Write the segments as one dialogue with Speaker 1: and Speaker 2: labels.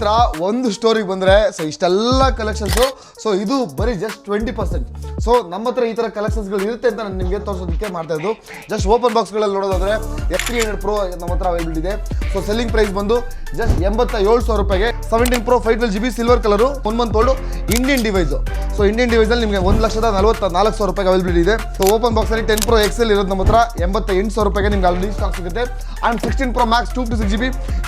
Speaker 1: ಹತ್ರ ಒಂದು ಸ್ಟೋರಿಗೆ ಬಂದರೆ ಸೊ ಇಷ್ಟೆಲ್ಲ ಕಲೆಕ್ಷನ್ಸು. ಸೊ ಇದು ಬರೀ ಜಸ್ಟ್ 20%. ಸೊ ನಮ್ಮ ಹತ್ರ ಈ ಥರ ಕಲೆಕ್ಷನ್ಸ್ಗಳು ಇರುತ್ತೆ ಅಂತ ನಾನು ನಿಮಗೆ ತೋರಿಸೋದಕ್ಕೆ ಮಾಡ್ತಾ ಇದ್ದು. ಜಸ್ಟ್ ಓಪನ್ ಬಾಕ್ಸ್ಗಳಲ್ಲಿ ನೋಡೋದಾದ್ರೆ F300 Pro ನಮ್ಮ ಹತ್ರ ಅವೈಲೇಬಲ್ ಇದೆ. ಸೊ ಸೆಲ್ಲಿಂಗ್ ಪ್ರೈಸ್ ಬಂದು ಜಸ್ಟ್ 87,000 ರೂಪಾಯಿಗೆ 17 Pro 512GB silver colour 1 month old Indian device. So Indian ಡಿವೈಸಲ್ಲಿ ನಿಮಗೆ 1,44,000 ರೂಪಾಯಿಗೆ ಅವೈಲೇಬಲ್ ಇದೆ. ಸೊ ಓಪನ್ ಬಾಕ್ಸಲ್ಲಿ 10 Pro XL ಇರೋದು ನಮ್ಮ ಹತ್ರ 88,000 ರೂಪಾಯಿಗೆ ನಿಮ್ಗೆ ಆಲ್ರೆಡಿ ಸ್ಟಾಕ್ ಸಿಗುತ್ತೆ. And 16 Pro Max 256GB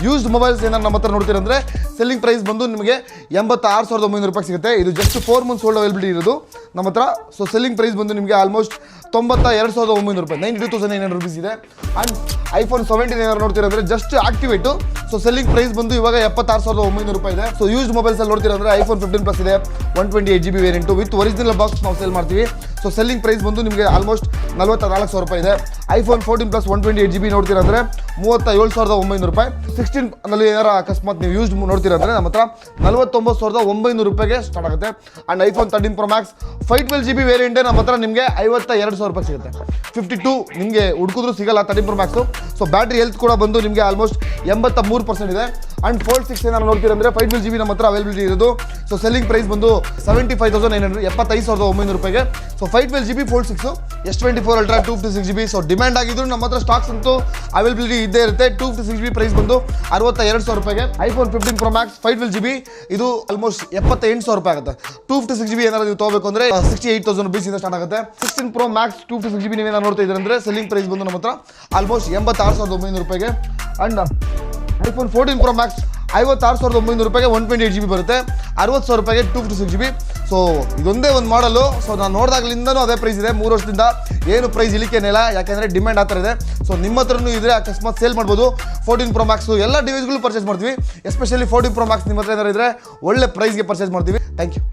Speaker 1: used mobiles ಏನಾದ್ರು ನಮ್ಮ ಹತ್ರ ನೋಡ್ತೀರಂದ್ರೆ ಸೆಲ್ಲಿಂಗ್ ಪ್ರೈಸ್ ಬಂದು ನಿಮಗೆ 86,900 ರೂಪಾಯಿ ಸಿಗುತ್ತೆ. ಇದು ಜಸ್ಟ್ 4 ಮಂತ್ಸ್ ಓಲ್ಡ್ ಅವೈಲೇಬಿಲಿಟಿ ಇರೋದು ನಮ್ಮ ಹತ್ರ. ಸೊ ಸೆಲ್ಲಿಂಗ್ ಪ್ರೈಸ್ ಬಂದು ನಿಮಗೆ ಆಲ್ಮೋಸ್ಟ್ 92,900 ರೂಪಾಯಿ 92,900 rupees ಇದೆ. ಆ್ಯಂಡ್ iPhone 17 ಏನಾದ್ರು ನೋಡ್ತೀರಂದ್ರೆ ಜಸ್ಟ್ ಆಕ್ಟಿವೇಟು. ಸೊ ಸೆಲ್ಲಿಂಗ್ ಪ್ರೈಸ್ ಬಂದು ಇವಾಗ 76,900 ರೂಪಾಯಿ ಇದೆ. ಸೊ ಯೂಸ್ಡ್ ಮೊಬೈಲ್ಸಲ್ಲಿ ನೋಡ್ತೀರಂದ್ರೆ iPhone 15 Plus ಇದೆ 128GB variant with original box ನಾವು ಸೇಲ್ ಮಾಡ್ತೀವಿ. ಸೊ ಸೆಲ್ಲಿಂಗ್ ಪ್ರೈಸ್ ಬಂದು ನಿಮಗೆ ಆಲ್ಮೋಸ್ಟ್ 44,000 ರೂಪಾಯಿ ಇದೆ. iPhone 14 Plus 128GB ನೋಡ್ತೀರಂದ್ರೆ 37,900 ರೂಪಾಯಿ. 16 ನಲ್ಲಿ ಏನಾರ ಅಕಸ್ಮಾತ್ ನೀವು ಯೂಸ್ಡ್ ನೋಡ್ತೀರಂದ್ರೆ ನಮ್ಮ ಹತ್ರ 49,900 ರೂಪಾಯಿಗೆ ಸ್ಟಾರ್ಟ್ ಆಗುತ್ತೆ. And iPhone 13 Pro Max 512GB ವೇರಿಯಂಟೇ ನಮ್ಮ ಹತ್ರ ನಿಮಗೆ 52,000 ರೂಪಾಯಿ ಸಿಗುತ್ತೆ. 52 ನಿಮಗೆ ಹುಡುಕಿದ್ರು ಸಿಗಲ್ಲ 13 Pro Max. So battery health ಕೂಡ ಬಂದು ನಿಮಗೆ ಆಲ್ಮೋಸ್ಟ್ 83% ಇದೆ. ಆ್ಯಂಡ್ Fold 6 ಏನಾರು ನೋಡ್ತೀರಂದ್ರೆ 512GB ನಮ್ಮ ಹತ್ರ ಅವೈಲೇಬಿಲಿಟಿ ಇರೋದು. ಸೊ ಸೆಲ್ಲಿಂಗ್ ಪ್ರೈಸ್ ಬಂದು 75,900 75,900 ರೂಪಾಯಿಗೆ. So 512GB Fold 6 S24 Ultra 256GB. So demand ಆಗಿದ್ರು ನಮ್ಮ ಹತ್ರ ಸ್ಟಾಕ್ಸ್ ಅಂತೂ ಅವೈಲೇಬಿಲಿಟಿ ಇದ್ದೇ ಇರುತ್ತೆ. 256GB ಪ್ರೈಸ್ ಬಂದು 62,000 ರೂಪಾಯಿಗೆ. iPhone 15 Pro Max 512GB ಇದು ಆಲ್ಮೋಸ್ಟ್ 78,000 ರೂಪಾಯಿ ಆಗುತ್ತೆ. 256GB ಏನಾದ್ರು ನೀವು ತಗೋಬೇಕು ಅಂದರೆ 68,000 rupees ಇಂದ ಸ್ಟಾರ್ಟ್ ಆಗುತ್ತೆ. 16 Pro Max 256GB ನೀವೇನಾರು ನೋಡ್ತಾ ಇದ್ದೀರ ಅಂದರೆ ಸೆಲ್ಲಿಂಗ್ ಪ್ರೈಸ್ ಬಂದು ನಮ್ಮ ಹತ್ರ ಆಲ್ಮೋಸ್ಟ್ 86,900 ರೂಪಾಯಿಗೆ. ಆ್ಯಂಡ್ iPhone 14 Pro Max 56,900 ರೂಪಾಯಿಗೆ 128GB ಬರುತ್ತೆ. 60,000 ರೂಪಾಯಿಗೆ 256GB. ಸೊ ಇದೊಂದೇ ಒಂದು ಮಾಡಲು. ಸೊ ನಾನು ನೋಡಿದಾಗಲಿಂದನೂ ಅದೇ ಪ್ರೈಸ್ ಇದೆ. 3 ವರ್ಷದಿಂದ ಏನು ಪ್ರೈಸ್ ಇಳಿಕೇನಿಲ್ಲ, ಯಾಕೆಂದರೆ ಡಿಮ್ಯಾಂಡ್ ಆ ಥರ ಇದೆ. ಸೊ ನಿಮ್ಮ ಹತ್ರನೂ ಇದ್ದರೆ ಅಕಸ್ಮಾತ್ ಸೇಲ್ ಮಾಡ್ಬೋದು. 14 Pro Max ಎಲ್ಲ ಡಿವೈಸ್ಗಳು ಪರ್ಚೇಸ್ ಮಾಡ್ತೀವಿ. ಎಸ್ಪೆಷಲಿ 14 Pro Max ನಿಮ್ಮ ಹತ್ರ ಏನಾರು ಇದ್ದರೆ ಒಳ್ಳೆ ಪ್ರೈಸ್ಗೆ ಪರ್ಚೇಸ್ ಮಾಡ್ತೀವಿ. Thank you.